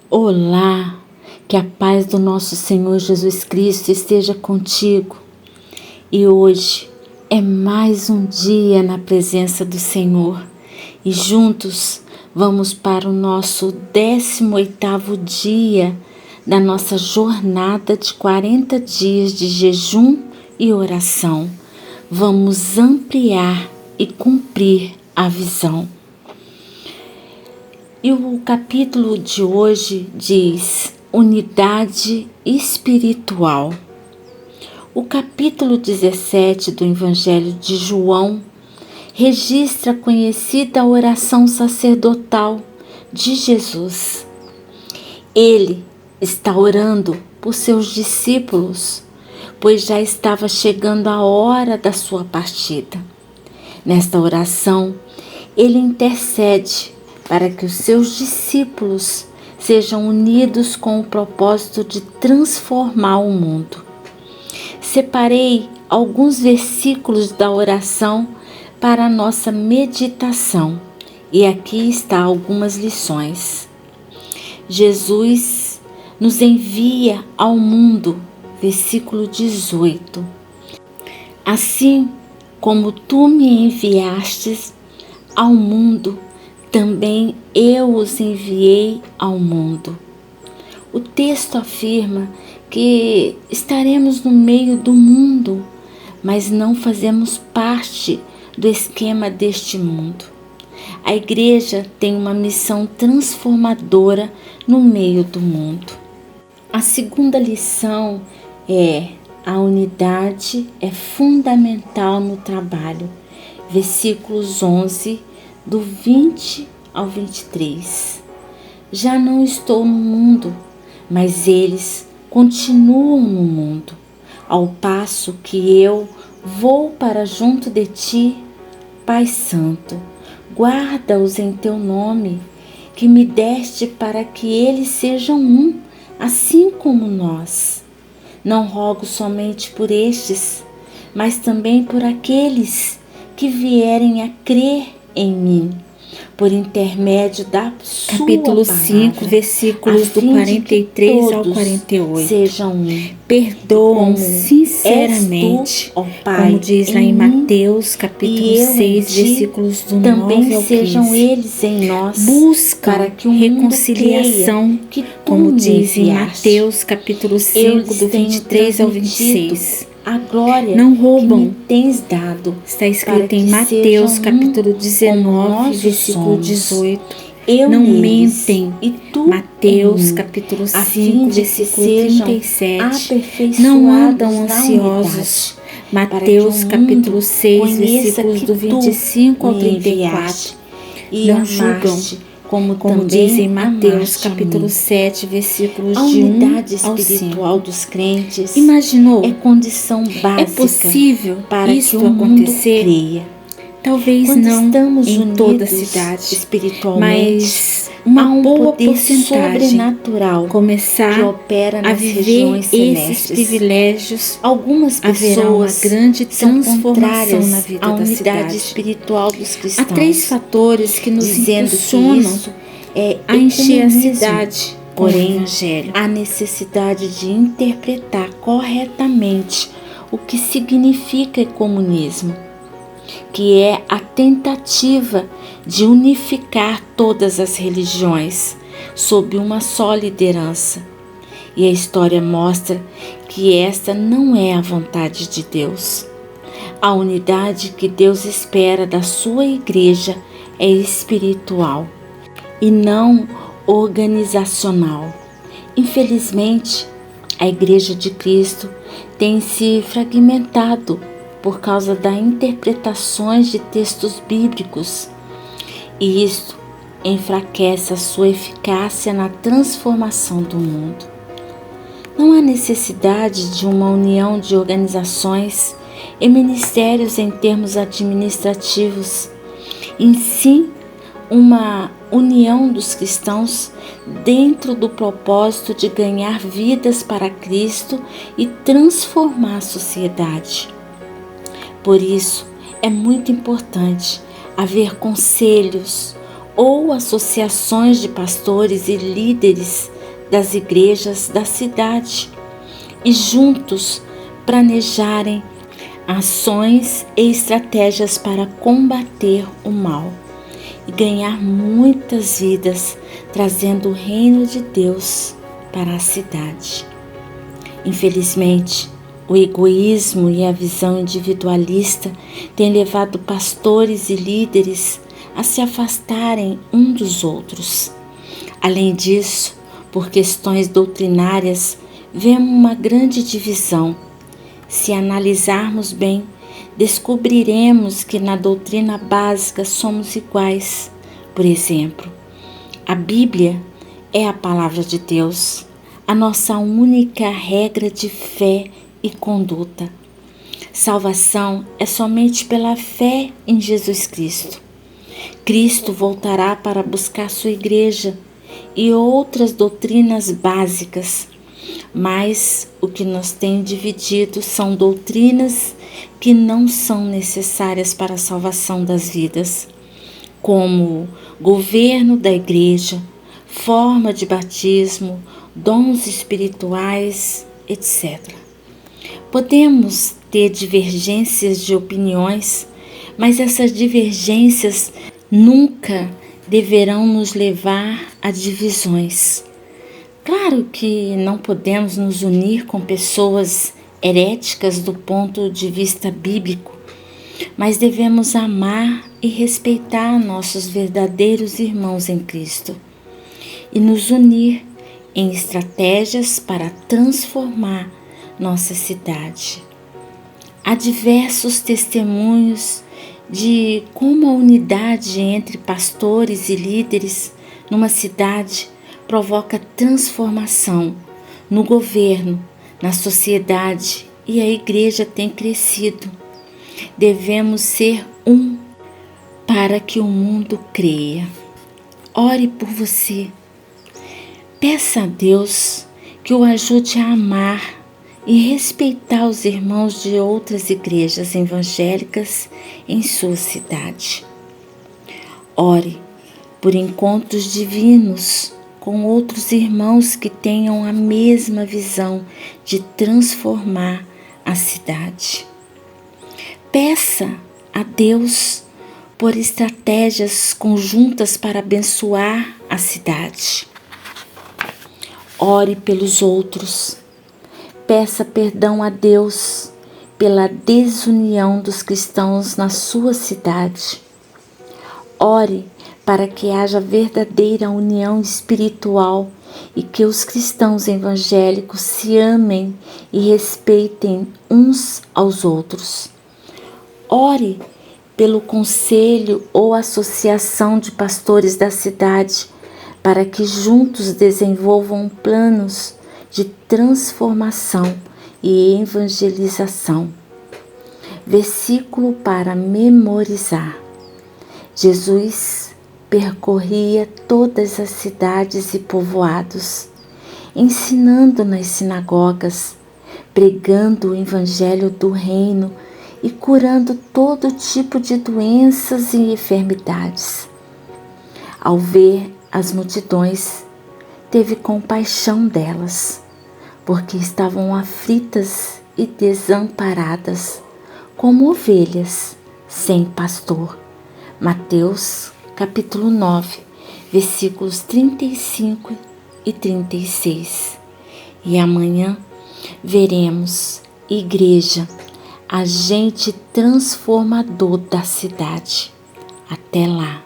Olá, que a paz do nosso Senhor Jesus Cristo esteja contigo. E hoje é mais um dia na presença do Senhor e juntos vamos para o nosso 18º dia da nossa jornada de 40 dias de jejum e oração. Vamos ampliar e cumprir a visão. E o capítulo de hoje diz unidade espiritual. O capítulo 17 do Evangelho de João registra a conhecida oração sacerdotal de Jesus. Ele está orando por seus discípulos, pois já estava chegando a hora da sua partida. Nesta oração, ele intercede para que os seus discípulos sejam unidos com o propósito de transformar o mundo. Separei alguns versículos da oração para a nossa meditação e aqui está algumas lições. Jesus nos envia ao mundo, versículo 18. Assim como tu me enviastes ao mundo, também eu os enviei ao mundo. O texto afirma que estaremos no meio do mundo, mas não fazemos parte do esquema deste mundo. A igreja tem uma missão transformadora no meio do mundo. A segunda lição é: a unidade é fundamental no trabalho. Versículos 11 do 20 ao 23. Já não estou no mundo, mas eles continuam no mundo, ao passo que eu vou para junto de ti. Pai Santo, guarda-os em teu nome, que me deste, para que eles sejam um, assim como nós. Não rogo somente por estes, mas também por aqueles que vierem a crer em mim, por intermédio da sua Capítulo palavra, 5, versículos do 43 ao 48. Sejam um. Perdoam sinceramente, ó Pai, como diz lá em Mateus, capítulo 6, versículos do 9 ao 15. Também sejam eles em nós, busca para que o reconciliação, que tu como diz em enviaste. Mateus, capítulo 5, do 23 ao 26. A glória não roubam, que me tens dado. Está escrito em Mateus, capítulo 19, versículo 18. Não mentem. E tu Mateus, capítulo 5, versículo 37. Não andam ansiosos. Mateus, capítulo 6, versículos do 25 ao 34. Não julgam, como diz em Mateus, capítulo 7, versículos de 1 ao 5. Dos crentes Imaginou? É condição básica. É possível para isto que o acontecer? Creia. Talvez Quando não estamos em unidos toda a cidade, espiritualmente, mas uma boa poder porcentagem sobrenatural começar que opera nas a viver regiões celestes. esses privilégios. Algumas haverá uma pessoas grande são transformação na vida à da unidade cidade. espiritual dos cristãos. Há 3 fatores que nos dizendo impulsionam que isso é a encher a ecumenismo. cidade com o Porém, Evangelho. há necessidade de interpretar corretamente o que significa ecumenismo, que é a tentativa de unificar todas as religiões sob uma só liderança. E a história mostra que esta não é a vontade de Deus. A unidade que Deus espera da sua igreja é espiritual e não organizacional. Infelizmente, a Igreja de Cristo tem se fragmentado por causa das interpretações de textos bíblicos, e isto enfraquece a sua eficácia na transformação do mundo. Não há necessidade de uma união de organizações e ministérios em termos administrativos, em si uma união dos cristãos dentro do propósito de ganhar vidas para Cristo e transformar a sociedade. Por isso, é muito importante haver conselhos ou associações de pastores e líderes das igrejas da cidade e juntos planejarem ações e estratégias para combater o mal e ganhar muitas vidas, trazendo o reino de Deus para a cidade. Infelizmente, o egoísmo e a visão individualista têm levado pastores e líderes a se afastarem um dos outros. Além disso, por questões doutrinárias, vemos uma grande divisão. Se analisarmos bem, descobriremos que na doutrina básica somos iguais. Por exemplo, a Bíblia é a palavra de Deus, a nossa única regra de fé e conduta. Salvação é somente pela fé em Jesus Cristo. Cristo voltará para buscar sua igreja e outras doutrinas básicas, mas o que nos tem dividido são doutrinas que não são necessárias para a salvação das vidas, como governo da igreja, forma de batismo, dons espirituais, etc. Podemos ter divergências de opiniões, mas essas divergências nunca deverão nos levar a divisões. Claro que não podemos nos unir com pessoas heréticas do ponto de vista bíblico, mas devemos amar e respeitar nossos verdadeiros irmãos em Cristo e nos unir em estratégias para transformar nossa cidade. Há diversos testemunhos de como a unidade entre pastores e líderes numa cidade provoca transformação no governo, na sociedade, e a igreja tem crescido. Devemos ser um para que o mundo creia. Ore por você. Peça a Deus que o ajude a amar e respeitar os irmãos de outras igrejas evangélicas em sua cidade. Ore por encontros divinos com outros irmãos que tenham a mesma visão de transformar a cidade. Peça a Deus por estratégias conjuntas para abençoar a cidade. Ore pelos outros. Peça perdão a Deus pela desunião dos cristãos na sua cidade. Ore para que haja verdadeira união espiritual e que os cristãos evangélicos se amem e respeitem uns aos outros. Ore pelo conselho ou associação de pastores da cidade para que juntos desenvolvam planos de transformação e evangelização. Versículo para memorizar. Jesus percorria todas as cidades e povoados, ensinando nas sinagogas, pregando o evangelho do reino e curando todo tipo de doenças e enfermidades. Ao ver as multidões, teve compaixão delas, porque estavam aflitas e desamparadas, como ovelhas sem pastor. Mateus capítulo 9, versículos 35 e 36. E amanhã veremos igreja, agente transformador da cidade. Até lá.